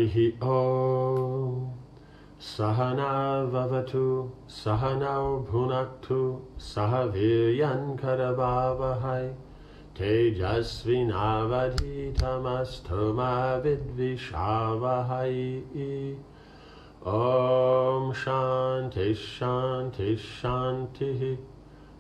Harihi Om. Sahana Vavatu, Sahanau Bhunaktu, Sahaviryan Karavavahai, Tejasvinavadhitamastoma Vidvishavahai. Om Shanti Shanti Shanti.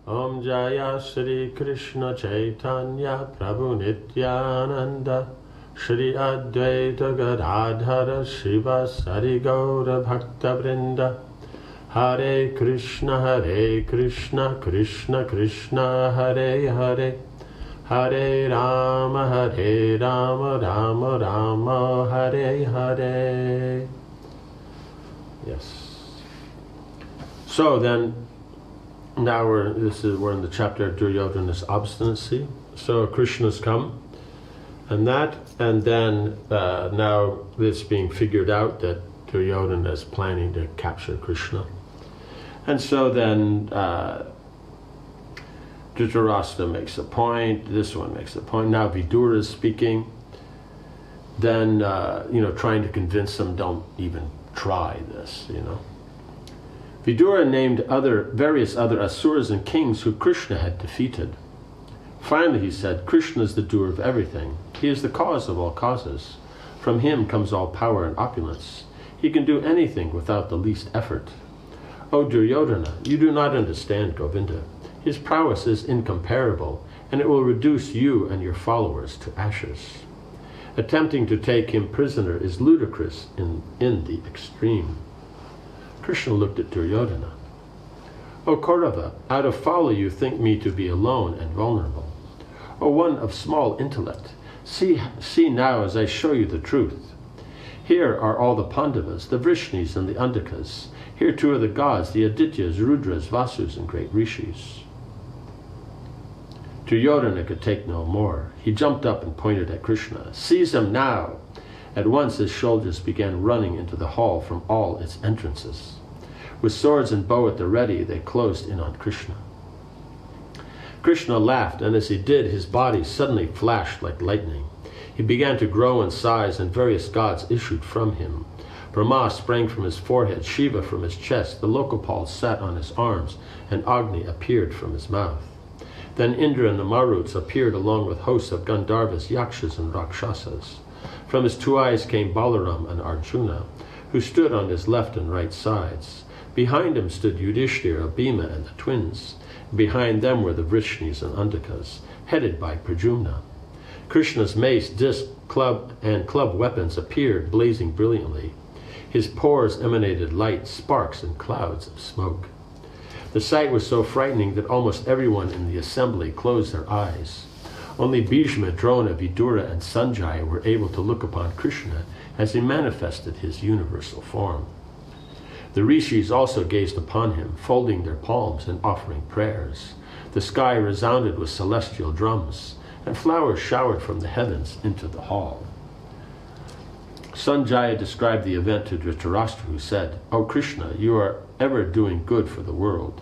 Om Jaya Shri Krishna Chaitanya Prabhu Nityananda Shri Advaita Gadadhara Shiva Sari Gaura Bhakta Vrinda. Hare Krishna Krishna Krishna Hare Hare, Hare Rama Rama Rama Hare Hare. Yes. So then, now we're in the chapter of Duryodhana's obstinacy. So Krishna's come, and then now it's being figured out that Duryodhana is planning to capture Krishna. And so then Dhritarashtra makes a point, this one makes a point, now Vidura is speaking, then, trying to convince them, don't even try this, Vidura named various other asuras and kings who Krishna had defeated. Finally, he said, Krishna is the doer of everything. He is the cause of all causes. From him comes all power and opulence. He can do anything without the least effort. O Duryodhana, you do not understand Govinda. His prowess is incomparable, and it will reduce you and your followers to ashes. Attempting to take him prisoner is ludicrous in the extreme. Krishna looked at Duryodhana. O Kaurava, out of folly you think me to be alone and vulnerable. O one of small intellect, see now as I show you the truth. Here are all the Pandavas, the Vrishnis and the Andakas. Here too are the gods, the Adityas, Rudras, Vasus, and great rishis. Duryodhana could take no more. He jumped up and pointed at Krishna. Seize him now! At once his soldiers began running into the hall from all its entrances. With swords and bow at the ready, they closed in on Krishna. Krishna laughed, and as he did, his body suddenly flashed like lightning. He began to grow in size, and various gods issued from him. Brahma sprang from his forehead, Shiva from his chest, the Lokapals sat on his arms, and Agni appeared from his mouth. Then Indra and the Maruts appeared along with hosts of Gandharvas, Yakshas, and Rakshasas. From his two eyes came Balaram and Arjuna, who stood on his left and right sides. Behind him stood Yudhishthira, Bhima, and the twins. Behind them were the Vrishnis and Andakas, headed by Pradyumna. Krishna's mace, disc, club, and club weapons appeared, blazing brilliantly. His pores emanated light, sparks, and clouds of smoke. The sight was so frightening that almost everyone in the assembly closed their eyes. Only Bhishma, Drona, Vidura, and Sanjaya were able to look upon Krishna as he manifested his universal form. The rishis also gazed upon him, folding their palms and offering prayers. The sky resounded with celestial drums, and flowers showered from the heavens into the hall. Sanjaya described the event to Dhritarashtra, who said, O Krishna, you are ever doing good for the world.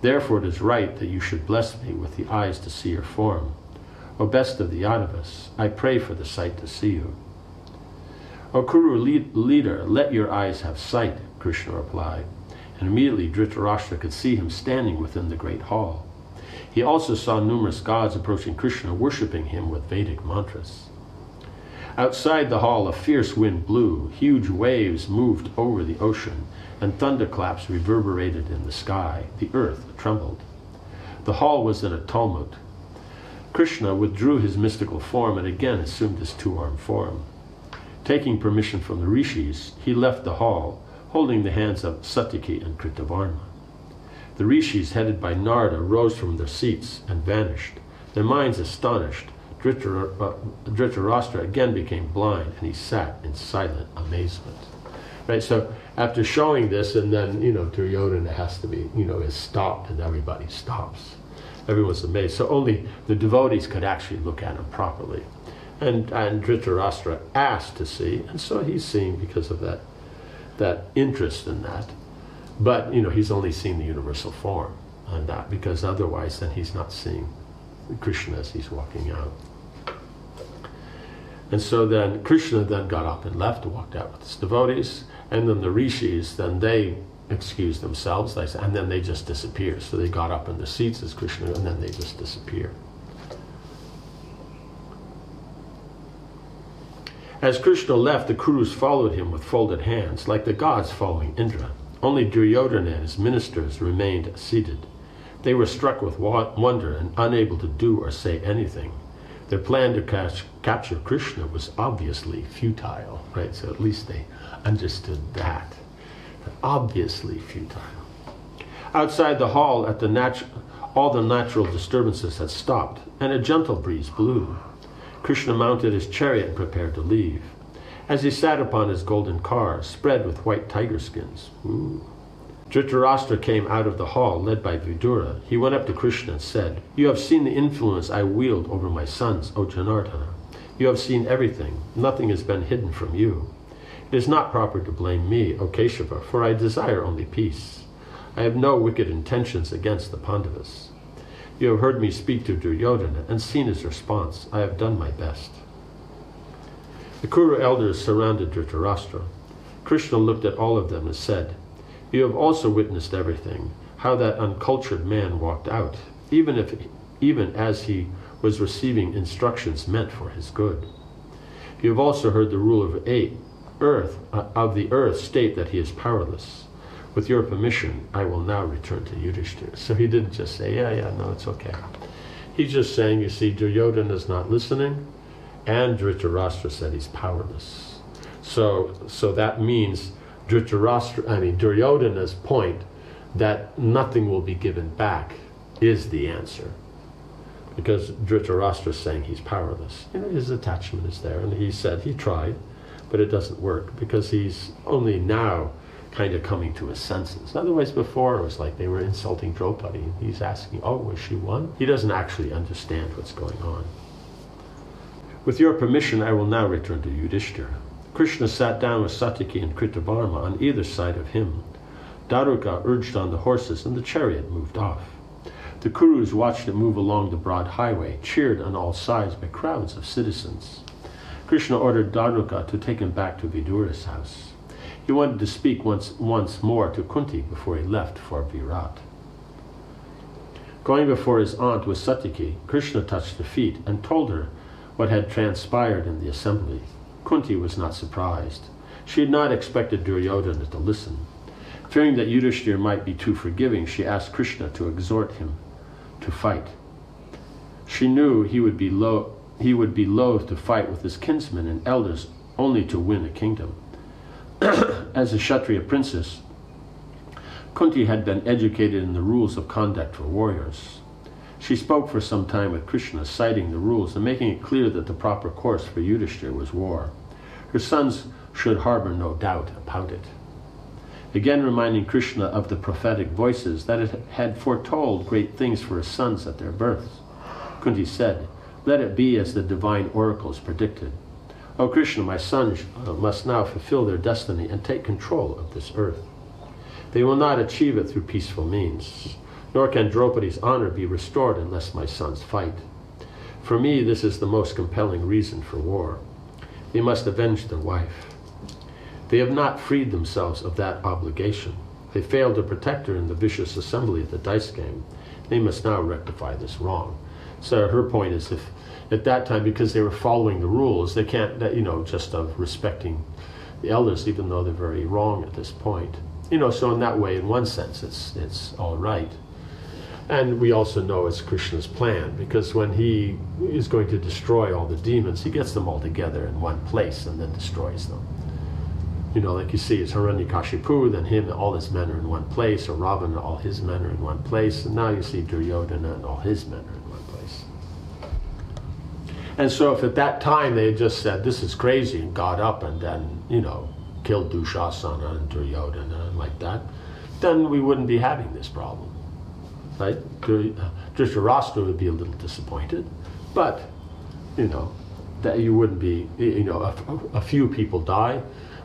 Therefore it is right that you should bless me with the eyes to see your form. O best of the Yadavas, I pray for the sight to see you. O Kuru leader, let your eyes have sight, Krishna replied, and immediately Dhritarashtra could see him standing within the great hall. He also saw numerous gods approaching Krishna, worshipping him with Vedic mantras. Outside the hall, a fierce wind blew, huge waves moved over the ocean, and thunderclaps reverberated in the sky. The earth trembled. The hall was in a tumult. Krishna withdrew his mystical form and again assumed his two-armed form. Taking permission from the rishis, he left the hall, holding the hands of Satyaki and Kritavarma. The rishis, headed by Narada, rose from their seats and vanished, their minds astonished. Dhritarashtra again became blind, and he sat in silent amazement. Right, so after showing this, and then, Duryodhana has to be, is stopped, and everybody stops. Everyone's amazed. So only the devotees could actually look at him properly. And Dhritarashtra asked to see, and so he's seeing because of that interest in that. But, he's only seeing the universal form on that, because otherwise then he's not seeing Krishna as he's walking out. And so then Krishna then got up and left, walked out with his devotees, and then the rishis, then they excused themselves, and then they just disappeared. So they got up in the seats as Krishna, and then they just disappeared. As Krishna left, the Kurus followed him with folded hands, like the gods following Indra. Only Duryodhana and his ministers remained seated. They were struck with wonder and unable to do or say anything. Their plan to capture Krishna was obviously futile, right? So at least they understood that. Obviously futile. Outside the hall, all the natural disturbances had stopped, and a gentle breeze blew. Krishna mounted his chariot and prepared to leave. As he sat upon his golden car, spread with white tiger skins, Dhritarashtra came out of the hall, led by Vidura. He went up to Krishna and said, "You have seen the influence I wield over my sons, O Janardana. You have seen everything. Nothing has been hidden from you. It is not proper to blame me, O Keshava, for I desire only peace. I have no wicked intentions against the Pandavas. You have heard me speak to Duryodhana and seen his response. I have done my best." The Kuru elders surrounded Dhritarashtra. Krishna looked at all of them and said, "You have also witnessed everything, how that uncultured man walked out, even as he was receiving instructions meant for his good. You have also heard the ruler of the earth state that he is powerless. With your permission, I will now return to Yudhishthira." So he didn't just say, no, it's okay. He's just saying, you see, Duryodhana is not listening, and Dhritarashtra said he's powerless. So that means Duryodhana's point that nothing will be given back is the answer. Because Dhritarashtra is saying he's powerless. His attachment is there, and he said he tried, but it doesn't work because he's only now kind of coming to his senses. Otherwise, before it was like they were insulting Draupadi. He's asking, "Oh, was she one?" He doesn't actually understand what's going on. "With your permission, I will now return to Yudhishthira." Krishna sat down with Satyaki and Kritavarma on either side of him. Daruka urged on the horses, and the chariot moved off. The Kurus watched it move along the broad highway, cheered on all sides by crowds of citizens. Krishna ordered Daruka to take him back to Vidura's house. He wanted to speak once more to Kunti before he left for Virat. Going before his aunt with Satyaki, Krishna touched her feet and told her what had transpired in the assembly. Kunti was not surprised. She had not expected Duryodhana to listen. Fearing that Yudhishthira might be too forgiving, she asked Krishna to exhort him to fight. She knew he would be loath to fight with his kinsmen and elders only to win a kingdom. As a Kshatriya princess, Kunti had been educated in the rules of conduct for warriors. She spoke for some time with Krishna, citing the rules and making it clear that the proper course for Yudhishthira was war. Her sons should harbor no doubt about it. Again reminding Krishna of the prophetic voices that it had foretold great things for his sons at their births, Kunti said, "Let it be as the divine oracles predicted. O Krishna, my sons must now fulfill their destiny and take control of this earth. They will not achieve it through peaceful means, nor can Draupadi's honor be restored unless my sons fight. For me, this is the most compelling reason for war. They must avenge their wife. They have not freed themselves of that obligation. They failed to protect her in the vicious assembly at the dice game. They must now rectify this wrong." So her point is, if at that time, because they were following the rules, they can't, just of respecting the elders, even though they're very wrong at this point. So in that way, in one sense, it's all right. And we also know it's Krishna's plan, because when he is going to destroy all the demons, he gets them all together in one place and then destroys them. Like you see, it's Hiranyakashipu, then him, all his men are in one place, or Ravana, all his men are in one place, and now you see Duryodhana and all his men are in one place. And so if at that time they had just said, "This is crazy," and got up and then, killed Dushasana and Duryodhana and like that, then we wouldn't be having this problem. Right? Dhritarashtra would be a little disappointed, but, that you wouldn't be, a few people die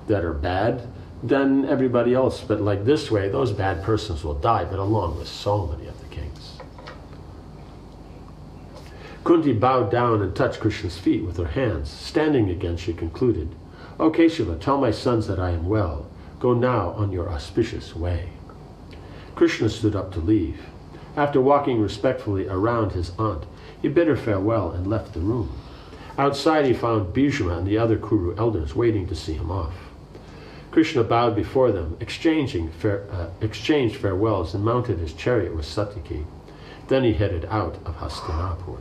that are bad, then everybody else, but like this way, those bad persons will die, but along with so many of the kings. Kunti bowed down and touched Krishna's feet with her hands. Standing again, she concluded, "O Keshava, tell my sons that I am well. Go now on your auspicious way." Krishna stood up to leave. After walking respectfully around his aunt, he bid her farewell and left the room. Outside he found Bhishma and the other Kuru elders waiting to see him off. Krishna bowed before them, exchanged farewells, and mounted his chariot with Satyaki. Then he headed out of Hastinapur.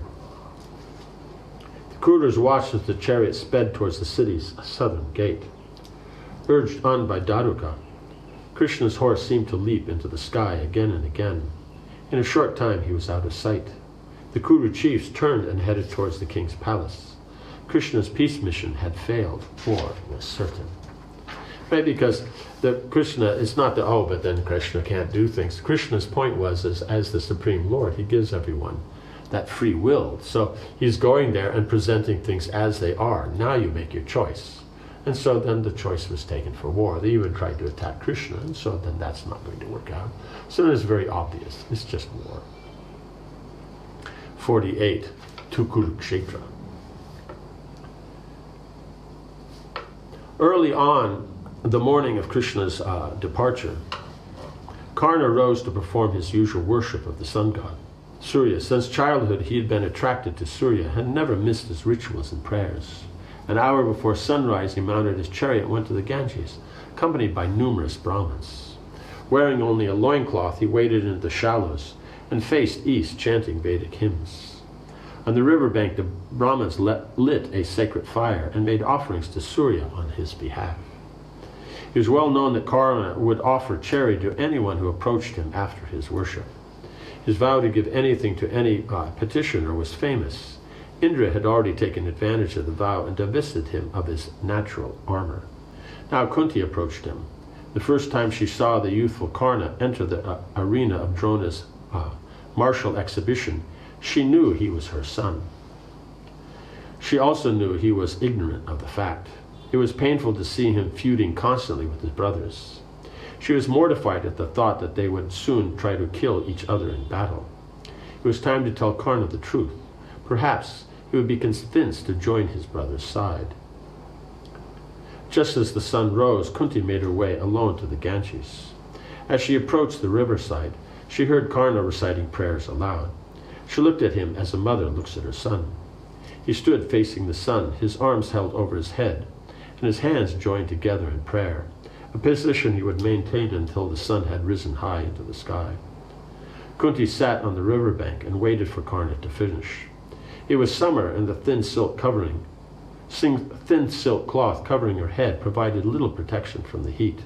The Kurus watched as the chariot sped towards the city's southern gate. Urged on by Daruka, Krishna's horse seemed to leap into the sky again and again. In a short time he was out of sight. The Kuru chiefs turned and headed towards the king's palace. Krishna's peace mission had failed, war was certain. Right, because Krishna is not but then Krishna can't do things. Krishna's point was, as the Supreme Lord, he gives everyone that free will. So he's going there and presenting things as they are. Now you make your choice. And so then the choice was taken for war. They even tried to attack Krishna, and so then that's not going to work out. So then it's very obvious. It's just war. 48. To Kurukshetra. Early on, the morning of Krishna's departure, Karna rose to perform his usual worship of the sun god. Surya, since childhood he had been attracted to Surya, had never missed his rituals and prayers. An hour before sunrise he mounted his chariot and went to the Ganges, accompanied by numerous Brahmins. Wearing only a loincloth, he waded into the shallows and faced east, chanting Vedic hymns. On the riverbank the Brahmins lit a sacred fire and made offerings to Surya on his behalf. It was well known that Karna would offer charity to anyone who approached him after his worship. His vow to give anything to any petitioner was famous. Indra had already taken advantage of the vow and divested him of his natural armor. Now Kunti approached him. The first time she saw the youthful Karna enter the arena of Drona's martial exhibition, she knew he was her son. She also knew he was ignorant of the fact. It was painful to see him feuding constantly with his brothers. She was mortified at the thought that they would soon try to kill each other in battle. It was time to tell Karna the truth. Perhaps he would be convinced to join his brother's side. Just as the sun rose, Kunti made her way alone to the Ganges. As she approached the riverside, she heard Karna reciting prayers aloud. She looked at him as a mother looks at her son. He stood facing the sun, his arms held over his head, and his hands joined together in prayer, a position he would maintain until the sun had risen high into the sky. Kunti sat on the riverbank and waited for Karna to finish. It was summer, and the thin silk cloth covering her head provided little protection from the heat.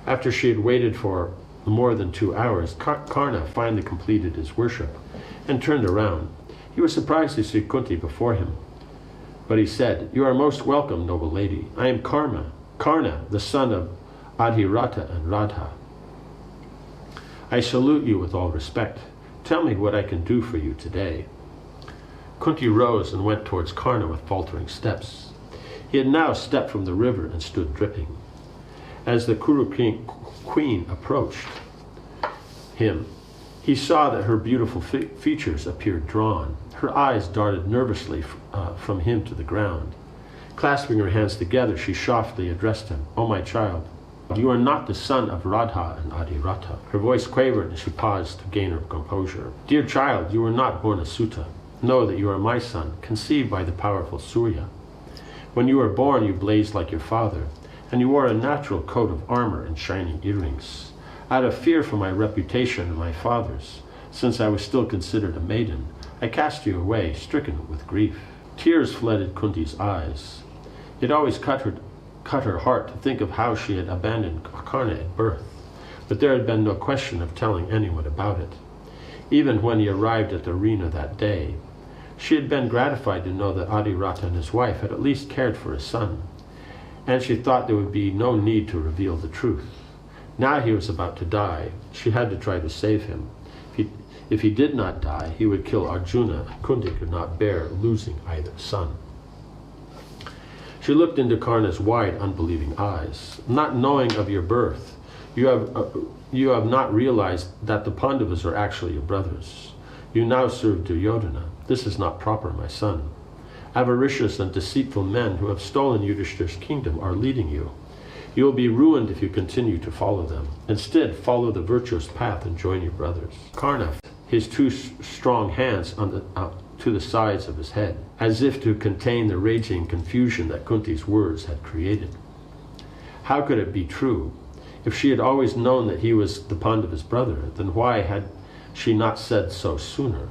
After she had waited for more than 2 hours, Karna finally completed his worship and turned around. He was surprised to see Kunti before him. But he said, "You are most welcome, noble lady. I am Karna, the son of Adhirata and Radha. I salute you with all respect. Tell me what I can do for you today." Kunti rose and went towards Karna with faltering steps. He had now stepped from the river and stood dripping. As the Kuru queen approached him, he saw that her beautiful features appeared drawn. Her eyes darted nervously from him to the ground. Clasping her hands together, she softly addressed him, "O my child, you are not the son of Radha and Adhirata." Her voice quavered and she paused to gain her composure. "Dear child, you were not born a Sutta. Know that you are my son, conceived by the powerful Surya. When you were born, you blazed like your father, and you wore a natural coat of armor and shining earrings. Out of fear for my reputation and my father's, since I was still considered a maiden, I cast you away, stricken with grief." Tears flooded Kunti's eyes. It always cut her heart to think of how she had abandoned Karna at birth, but there had been no question of telling anyone about it. Even when he arrived at the arena that day, she had been gratified to know that Adhirata and his wife had at least cared for his son, and she thought there would be no need to reveal the truth. Now he was about to die. She had to try to save him. If he did not die, he would kill Arjuna, and Kunti could not bear losing either son. She looked into Karna's wide, unbelieving eyes. "Not knowing of your birth, you have not realized that the Pandavas are actually your brothers. You now serve Duryodhana. This is not proper, my son. Avaricious and deceitful men who have stolen Yudhishthir's kingdom are leading you. You will be ruined if you continue to follow them. Instead, follow the virtuous path and join your brothers. Karna, his two strong hands to the sides of his head, as if to contain the raging confusion that Kunti's words had created. How could it be true? If she had always known that he was the Pandava's brother, then why had she not said so sooner?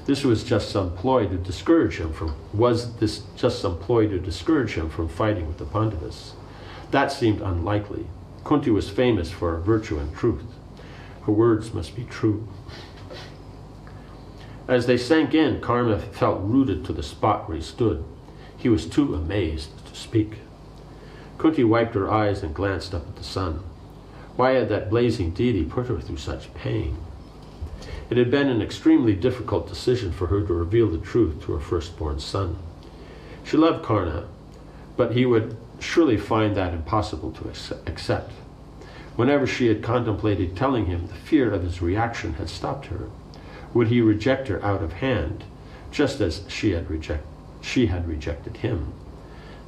Was this just some ploy to discourage him from fighting with the Pandavas? That seemed unlikely. Kunti was famous for virtue and truth. Her words must be true. As they sank in, Karna felt rooted to the spot where he stood. He was too amazed to speak. Kunti wiped her eyes and glanced up at the sun. Why had that blazing deity put her through such pain? It had been an extremely difficult decision for her to reveal the truth to her firstborn son. She loved Karna, but he would surely find that impossible to accept. Whenever she had contemplated telling him, the fear of his reaction had stopped her. Would he reject her out of hand, just as she had rejected him?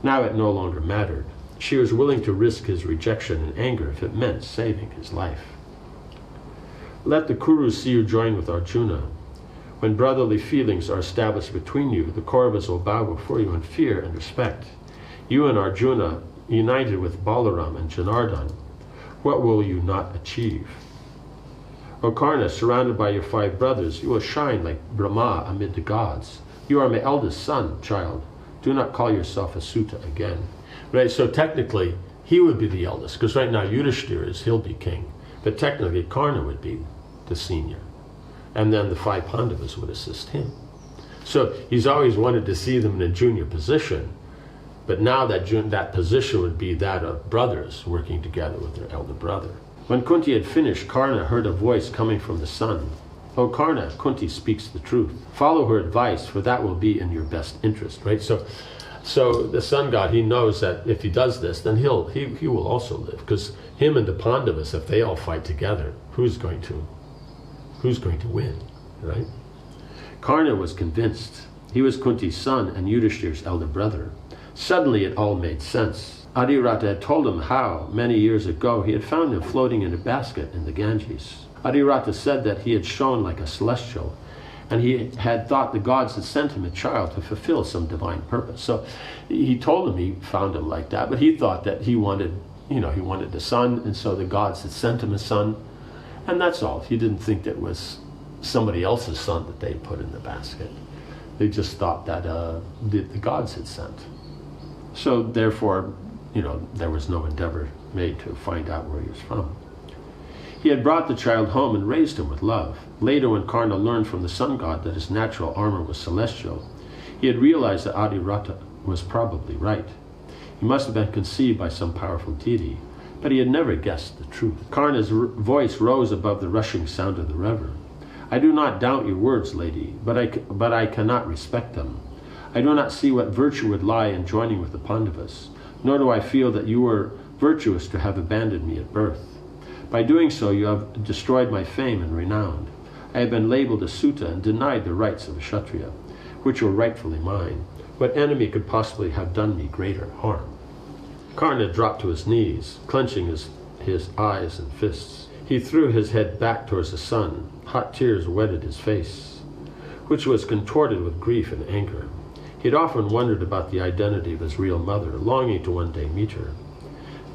Now it no longer mattered. She was willing to risk his rejection and anger if it meant saving his life. Let the Kurus see you join with Arjuna. When brotherly feelings are established between you, the Kauravas will bow before you in fear and respect. You and Arjuna, united with Balaram and Janardhan, what will you not achieve? O Karna, surrounded by your 5 brothers, you will shine like Brahma amid the gods. You are my eldest son, child. Do not call yourself a Sutta again. Right, so technically, he would be the eldest, because right now Yudhishthira he'll be king. But technically, Karna would be the senior. And then the 5 Pandavas would assist him. So he's always wanted to see them in a junior position, but now that position would be that of brothers working together with their elder brother. When Kunti had finished, Karna heard a voice coming from the sun. O Karna, Kunti speaks the truth. Follow her advice, for that will be in your best interest. Right? So the sun god, he knows that if he does this, then he will also live. Because him and the Pandavas, if they all fight together, who's going to win? Right? Karna was convinced. He was Kunti's son and Yudhishthir's elder brother. Suddenly it all made sense. Adirata had told him how, many years ago, he had found him floating in a basket in the Ganges. Adirata said that he had shone like a celestial, and he had thought the gods had sent him a child to fulfill some divine purpose. So he told him he found him like that, but he thought that he wanted a son, and so the gods had sent him a son, and that's all. He didn't think that it was somebody else's son that they put in the basket. They just thought that the gods had sent. So therefore, there was no endeavor made to find out where he was from. He had brought the child home and raised him with love. Later, when Karna learned from the sun god that his natural armor was celestial, he had realized that Adirata was probably right. He must have been conceived by some powerful deity, but he had never guessed the truth. Karna's voice rose above the rushing sound of the river. I do not doubt your words, lady, but I cannot respect them. I do not see what virtue would lie in joining with the Pandavas, nor do I feel that you were virtuous to have abandoned me at birth. By doing so, you have destroyed my fame and renown. I have been labeled a Sutta and denied the rights of a Kshatriya, which were rightfully mine. What enemy could possibly have done me greater harm? Karna dropped to his knees, clenching his eyes and fists. He threw his head back towards the sun. Hot tears wetted his face, which was contorted with grief and anger. He had often wondered about the identity of his real mother, longing to one day meet her.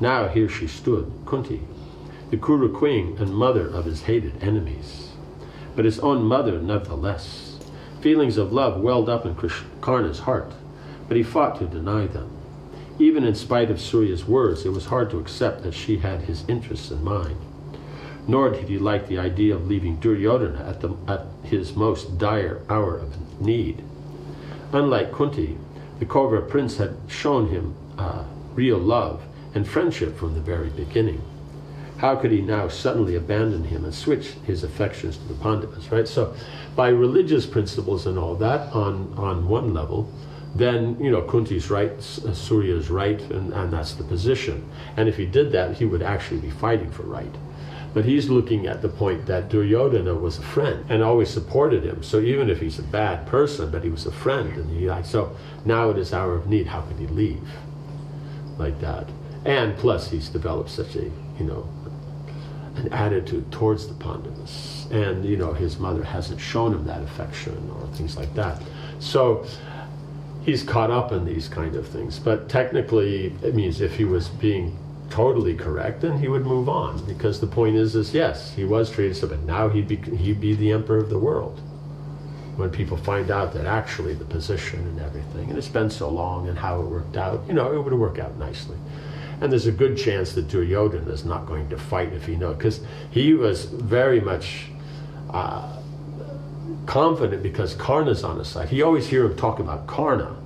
Now here she stood, Kunti, the Kuru queen and mother of his hated enemies, but his own mother nevertheless. Feelings of love welled up in Karna's heart, but he fought to deny them. Even in spite of Surya's words, it was hard to accept that she had his interests in mind. Nor did he like the idea of leaving Duryodhana at his most dire hour of need. Unlike Kunti, the Kaurava prince had shown him real love and friendship from the very beginning. How could he now suddenly abandon him and switch his affections to the Pandavas, right? So by religious principles and all that, on one level, then, Kunti's right, Surya's right, and that's the position. And if he did that, he would actually be fighting for right. But he's looking at the point that Duryodhana was a friend and always supported him. So even if he's a bad person, but he was a friend, and he like, so now at his hour of need, how could he leave like that? And plus, he's developed such a, an attitude towards the Pandavas, and his mother hasn't shown him that affection or things like that. So he's caught up in these kind of things. But technically, it means if he was being totally correct, then he would move on, because the point is yes, he was treated so, but now he'd be the emperor of the world. When people find out that actually the position and everything, and it's been so long, and how it worked out, it would work out nicely. And there's a good chance that Duryodhana is not going to fight if he knows, because he was very much confident, because Karna's on his side. He always hear him talk about Karna,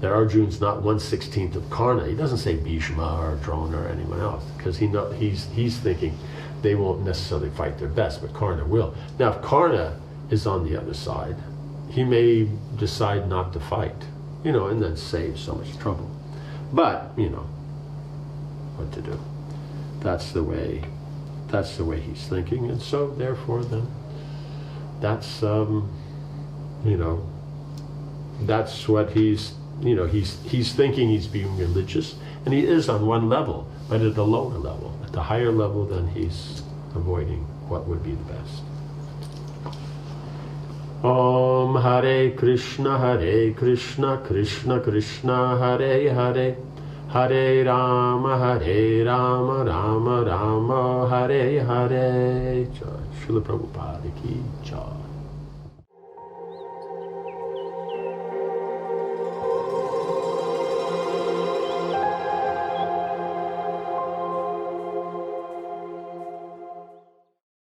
that Arjun's not 1/16 of Karna. He doesn't say Bhishma or Drona or anyone else, because he's thinking they won't necessarily fight their best, but Karna will. Now, if Karna is on the other side, he may decide not to fight, and then save so much trouble. But, what to do? That's the way he's thinking, and so therefore then, that's that's what he's thinking. He's being religious, and he is on one level, but at a lower level. At the higher level, then he's avoiding what would be the best. Om Hare Krishna, Krishna Krishna, Hare Hare, Hare Rama, Rama Rama, Hare Hare. Jai. Srila Prabhupada ki jai.